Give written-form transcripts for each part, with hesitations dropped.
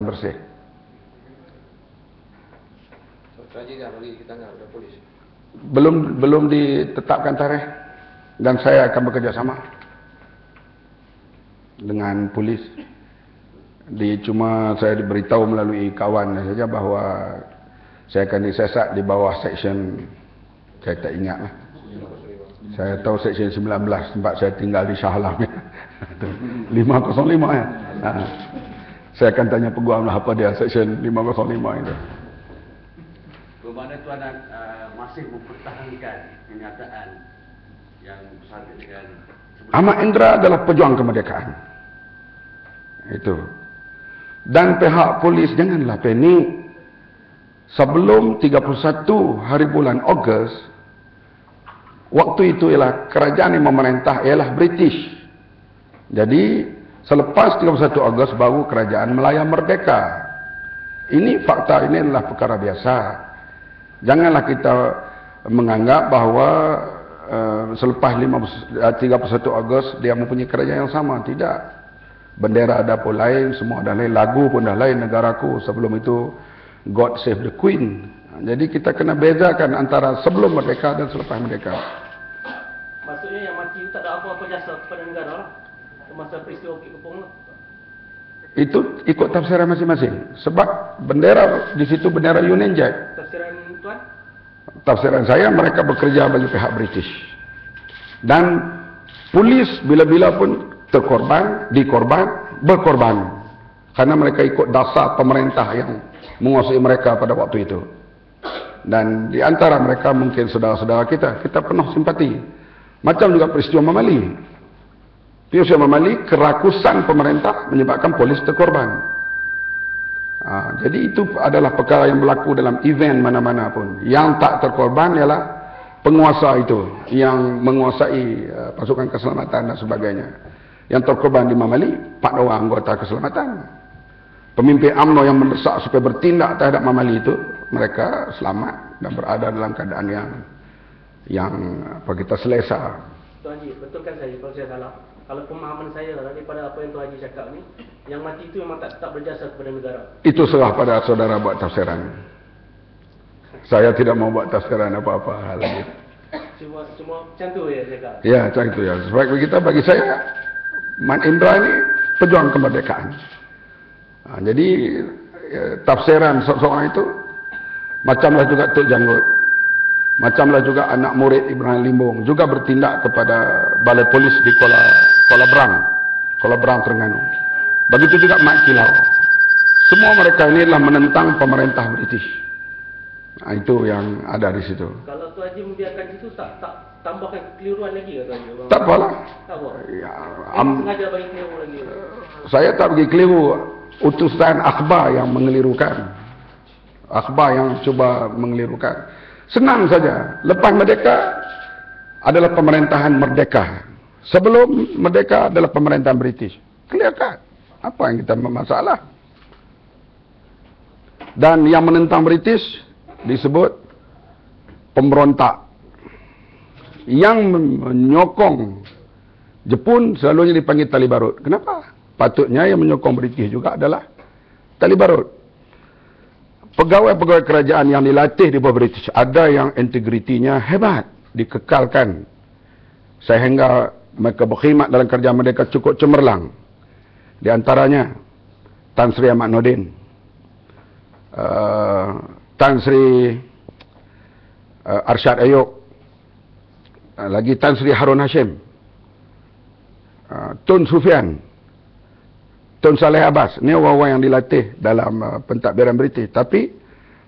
bersih. Belum ditetapkan tarikh, dan saya akan bekerja sama dengan polis. Cuma saya diberitahu melalui kawan saja bahawa saya akan disesak di bawah seksyen, saya tak ingat lah. Saya tahu seksyen 19 tempat saya tinggal di Shah Alam 505 ya. Saya akan tanya peguam lah apa dia seksyen 505 itu. Bagaimana tuan masih mempertahankan kenyataan yang bersatu dengan Ahmad Indra adalah pejuang kemerdekaan. Itu. Dan pihak polis janganlah panik. Sebelum 31 hari bulan Ogos, waktu itu ialah kerajaan yang memerintah ialah British. Jadi selepas 31 Ogos baru kerajaan Melayu merdeka. Ini fakta, ini adalah perkara biasa. Janganlah kita menganggap bahawa selepas 31 Ogos dia mempunyai kerajaan yang sama. Tidak. Bendera ada pun lain, semua dah lain, lagu pun dah lain negaraku. Sebelum itu God Save the Queen. Jadi kita kena bezakan antara sebelum merdeka dan selepas merdeka. Maksudnya yang mati itu tak ada apa-apa jasa kepada negara lah, semasa peristiwa Bukit Kepong lah. Itu ikut tafsiran masing-masing. Sebab bendera di situ bendera Union Jack. Tafsiran tuan? Tafsiran saya, mereka bekerja bagi pihak British. Dan polis bila-bila pun berkorban. Karena mereka ikut dasar pemerintah yang menguasai mereka pada waktu itu. Dan di antara mereka mungkin saudara-saudara kita penuh simpati. Macam juga peristiwa Mamali. Peristiwa Mamali, kerakusan pemerintah menyebabkan polis terkorban. Jadi itu adalah perkara yang berlaku dalam event mana-mana pun. Yang tak terkorban ialah penguasa itu, yang menguasai pasukan keselamatan dan sebagainya. Yang terkorban di Mamali, 4 orang anggota keselamatan. Pemimpin UMNO yang mendesak supaya bertindak terhadap Mamali itu, mereka selamat dan berada dalam keadaan yang apa kita selesa. Tuan Haji, betulkan saya kalau saya salah. Kalau pemahaman saya daripada apa yang Tuan Haji cakap ni, yang mati itu memang tak berjasa kepada negara. Itu serah pada saudara buat tafsiran. Saya tidak mau buat tafsiran apa-apa hal lagi. Cuma macam tu ya cakap. Ya, macam itu ya. Sebab bagi saya, Mat Indra ini pejuang kemerdekaan. Jadi tafsiran seorang itu macamlah juga Tok Janggut, macamlah juga anak murid Ibrahim Limbung juga bertindak kepada balai polis di Kuala Berang Terengganu. Begitu juga Mat Kilau. Semua mereka ini adalah menentang pemerintah British. Itu yang ada di situ. Kalau Tuan Haji membiarkan itu tak tambahkan kekeliruan lagi ke Tuan Haji? Tak apalah. Tak apa. Ya, sengaja bagi keliru lagi. Saya tak bagi keliru. Utusan akhbar yang mengelirukan. Akhbar yang cuba mengelirukan. Senang saja. Lepas merdeka adalah pemerintahan merdeka. Sebelum merdeka adalah pemerintahan British. Clear cut. Apa yang kita bermasalah? Dan yang menentang British disebut pemberontak. Yang menyokong Jepun selalunya dipanggil Tali Barut. Kenapa? Patutnya yang menyokong British juga adalah Tali Barut. Pegawai-pegawai kerajaan yang dilatih di bawah British, ada yang integritinya hebat, dikekalkan sehingga mereka berkhidmat dalam kerajaan mereka cukup cemerlang. Di antaranya Tan Sri Ahmad Nordin, Tan Sri Arsyad Ayub, lagi Tan Sri Harun Hashim, Tun Sufyan, Tun Saleh Abbas. Ini orang-orang yang dilatih dalam pentadbiran British. Tapi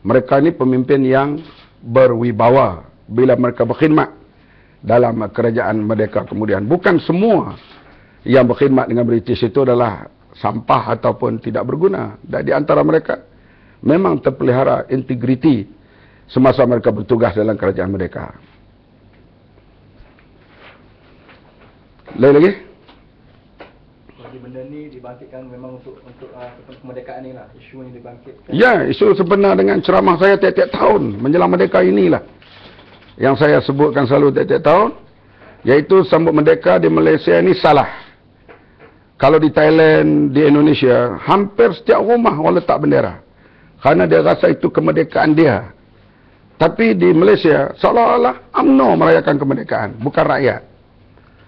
mereka ini pemimpin yang berwibawa bila mereka berkhidmat dalam kerajaan merdeka kemudian. Bukan semua yang berkhidmat dengan British itu adalah sampah ataupun tidak berguna. Dan di antara mereka memang terpelihara integriti semasa mereka bertugas dalam kerajaan merdeka. Lagi? Benda ni dibangkitkan memang untuk kemerdekaan ni lah, isu yang dibangkitkan. Ya, isu sebenar dengan ceramah saya tiap-tiap tahun menjelang merdeka inilah yang saya sebutkan selalu tiap-tiap tahun, iaitu sambut merdeka di Malaysia ini salah. Kalau di Thailand, di Indonesia, hampir setiap rumah orang letak bendera. Karena dia rasa itu kemerdekaan dia. Tapi di Malaysia, seolah-olah UMNO merayakan kemerdekaan, bukan rakyat.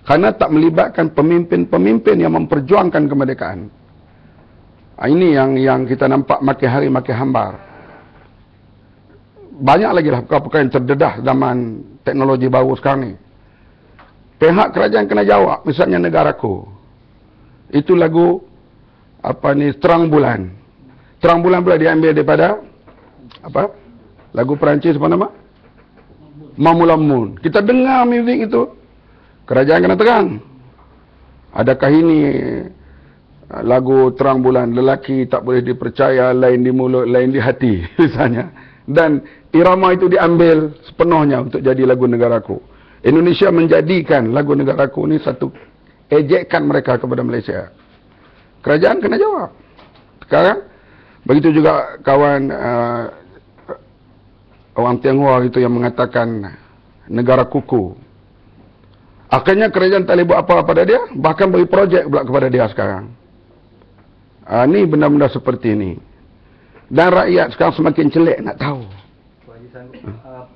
Karena tak melibatkan pemimpin-pemimpin yang memperjuangkan kemerdekaan. Ini yang kita nampak makin hari makin hambar. Banyak lagi lah perkara-perkara yang terdedah zaman teknologi baru sekarang ni. Pihak kerajaan kena jawab, misalnya Negaraku. Itu lagu Terang Bulan. Terang Bulan pula diambil daripada lagu Perancis apa nama? Mamula Moon. Kita dengar muzik itu, kerajaan kena terang. Adakah ini lagu Terang Bulan, lelaki tak boleh dipercaya, lain di mulut, lain di hati misalnya. Dan irama itu diambil sepenuhnya untuk jadi lagu Negaraku. Indonesia menjadikan lagu Negaraku ini satu ejekan mereka kepada Malaysia. Kerajaan kena jawab. Sekarang, begitu juga kawan orang Tionghoa itu yang mengatakan negara kuku. Akhirnya kerajaan tak boleh buat apa pada dia, bahkan beri projek pula kepada dia sekarang. Ini benda-benda seperti ini. Dan rakyat sekarang semakin celik nak tahu.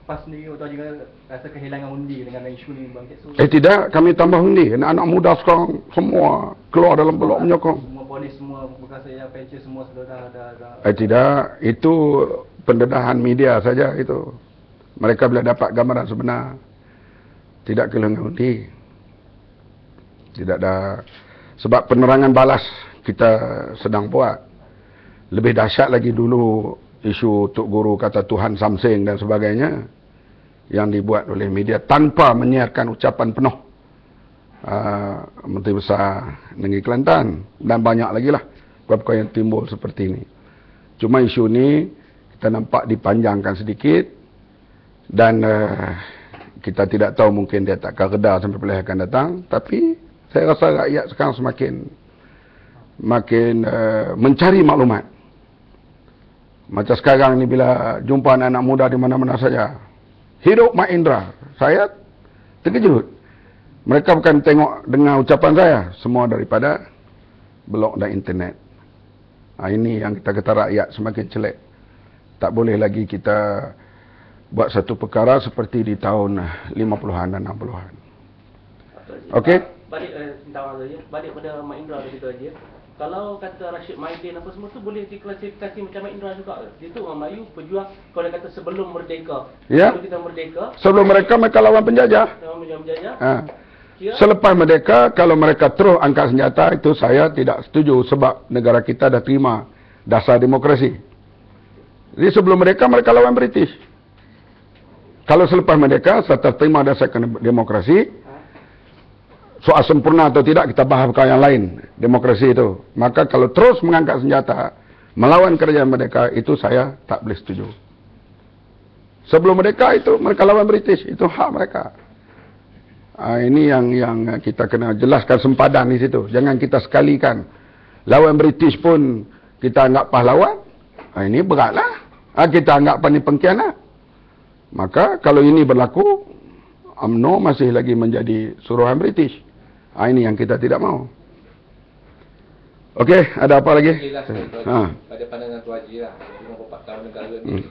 PAS sendiri Tuan Haji rasa kehilangan undi dengan isu ni bangkit. Tidak, kami tambah undi. Anak-anak muda sekarang semua keluar dalam blok menyokong. Semua polis, semua bekas yang pencet semua sudah dah. Tidak, itu pendedahan media saja itu. Mereka bila dapat gambaran sebenar, tidak kehilangan undi. Tidak ada. Sebab penerangan balas kita sedang buat. Lebih dahsyat lagi dulu isu Tok Guru kata Tuhan Samsing dan sebagainya yang dibuat oleh media tanpa menyiarkan ucapan penuh Menteri Besar Negeri Kelantan, dan banyak lagi lah perkara yang timbul seperti ini. Cuma isu ni kita nampak dipanjangkan sedikit dan kita tidak tahu, mungkin dia tak akan reda sampai pilihan akan datang, tapi saya rasa rakyat sekarang semakin mencari maklumat. Macam sekarang ni bila jumpa anak-anak muda di mana-mana saja, hidup Mak Indra, saya terkejut. Mereka bukan tengok dengar ucapan saya, semua daripada blog dan internet. Ini yang kita kata rakyat semakin celik. Tak boleh lagi kita buat satu perkara seperti di tahun 50-an dan 60-an. Okey? Balik pada Mak Indra begitu aja. Kalau kata Rashid Maidin apa semua tu boleh diklasifikasi macam Mak Indra juga ke? Itu orang Melayu pejuang, kalau dia kata sebelum merdeka. Ya. Sebelum kita merdeka. Sebelum mereka lawan penjajah. Lawan penjajah. Selepas merdeka, kalau mereka terus angkat senjata, itu saya tidak setuju sebab negara kita dah terima dasar demokrasi. Jadi sebelum mereka lawan British. Kalau selepas merdeka, setelah terima dasar demokrasi, soal sempurna atau tidak kita bahas perkara yang lain, demokrasi itu. Maka kalau terus mengangkat senjata melawan kerajaan merdeka, itu saya tak boleh setuju. Sebelum merdeka itu mereka lawan British, itu hak mereka. Ini yang kita kena jelaskan sempadan di situ. Jangan kita sekalikan lawan British pun kita anggap pahlawan. Ini beratlah. Kita anggap ini pengkhianat. Maka kalau ini berlaku, UMNO masih lagi menjadi suruhan British. Ini yang kita tidak mau. Okey, ada apa lagi? Pada pandangan Tuan Haji lah, 54 tahun negara ni,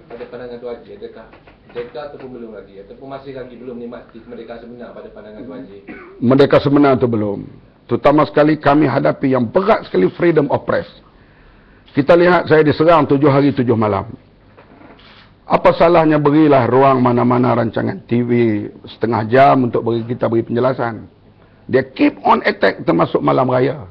pada pandangan Tuan Haji, adakah merdeka ataupun belum lagi? Ataupun masih lagi belum nikmati kemerdekaan sebenar pada pandangan Tuan Haji? Merdeka sebenar itu belum. Terutama sekali kami hadapi yang berat sekali freedom of press. Kita lihat saya diserang 7 hari 7 malam. Apa salahnya berilah ruang mana-mana rancangan TV setengah jam untuk kita beri penjelasan. Dia keep on attack termasuk malam raya.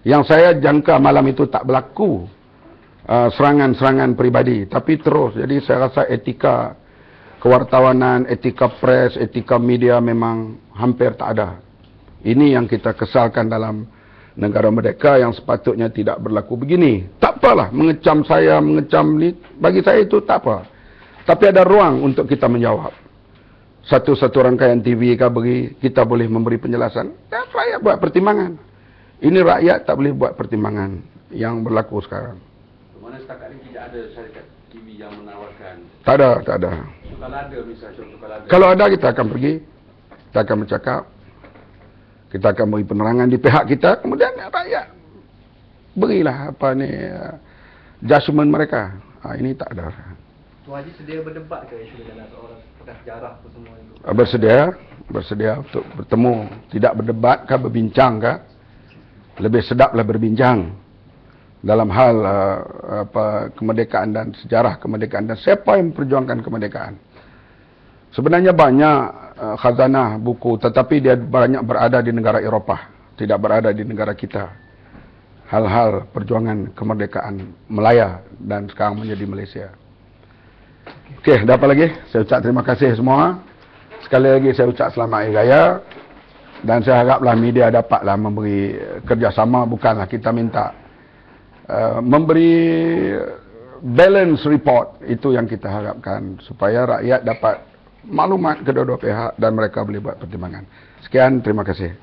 Yang saya jangka malam itu tak berlaku serangan-serangan peribadi. Tapi terus. Jadi saya rasa etika kewartawanan, etika pres, etika media memang hampir tak ada. Ini yang kita kesalkan dalam negara merdeka yang sepatutnya tidak berlaku begini. Tak apalah mengecam saya, mengecam ni. Bagi saya itu tak apa. Tapi ada ruang untuk kita menjawab. Satu-satu rangkaian TV kita boleh memberi penjelasan. Dan rakyat buat pertimbangan. Ini rakyat tak boleh buat pertimbangan yang berlaku sekarang. Mana setakat ini tidak ada syarikat TV yang menawarkan? Tak ada. Kalau ada misalnya, Kalau ada kita akan pergi. Kita akan bercakap. Kita akan beri penerangan di pihak kita, kemudian rakyat berilah judgement mereka. Ini tak ada. Tuan Haji sedia berdebat ke isu dengan seorang pakar sejarah apa semua itu? Bersedia untuk bertemu, tidak berdebat ke, berbincang ke. Lebih sedaplah berbincang dalam hal kemerdekaan dan sejarah kemerdekaan dan siapa yang memperjuangkan kemerdekaan. Sebenarnya banyak khazanah buku, tetapi dia banyak berada di negara Eropah, tidak berada di negara kita. Hal-hal perjuangan kemerdekaan Melaya dan sekarang menjadi Malaysia. Okey, ada apa lagi? Saya ucap terima kasih semua. Sekali lagi saya ucap selamat Hari Raya. Dan saya haraplah media dapatlah memberi kerjasama, bukanlah kita minta memberi balance report. Itu yang kita harapkan supaya rakyat dapat maklumat kedua-dua pihak dan mereka boleh buat pertimbangan. Sekian, terima kasih.